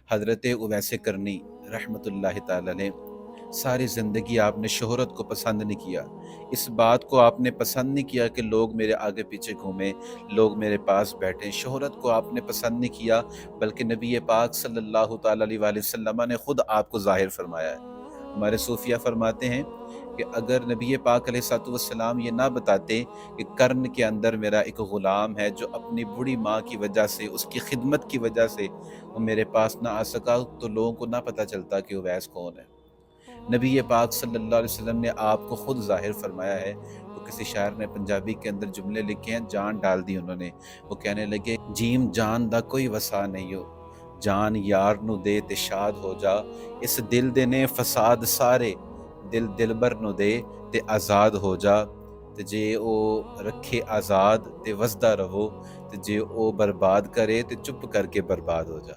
حضرت اویس کرنی رحمۃ اللہ تعالی علیہ، ساری زندگی آپ نے شہرت کو پسند نہیں کیا، اس بات کو آپ نے پسند نہیں کیا کہ لوگ میرے آگے پیچھے گھومیں، لوگ میرے پاس بیٹھیں، شہرت کو آپ نے پسند نہیں کیا، بلکہ نبی پاک صلی اللہ تعالی علیہ وآلہ وسلم نے خود آپ کو ظاہر فرمایا ہے۔ ہمارے صوفیہ فرماتے ہیں کہ اگر نبی پاک علیہ الصلوۃ والسلام یہ نہ بتاتے کہ کرن کے اندر میرا ایک غلام ہے جو اپنی بوڑھی ماں کی وجہ سے، اس کی خدمت کی وجہ سے وہ میرے پاس نہ آ سکا، تو لوگوں کو نہ پتہ چلتا کہ اویس کون ہے۔ نبی پاک صلی اللہ علیہ وسلم نے آپ کو خود ظاہر فرمایا ہے۔ تو کسی شاعر نے پنجابی کے اندر جملے لکھے ہیں، جان ڈال دی انہوں نے، وہ کہنے لگے جیم جان دا کوئی وسا نہیں ہو، جان یار نو دے تے شاد ہو جا، اس دل دے نے فساد سارے، دل دلبر نو دے تے آزاد ہو جا، تے جے او رکھے آزاد تے وسدا رہو، تے جے او برباد کرے تے چپ کر کے برباد ہو جا۔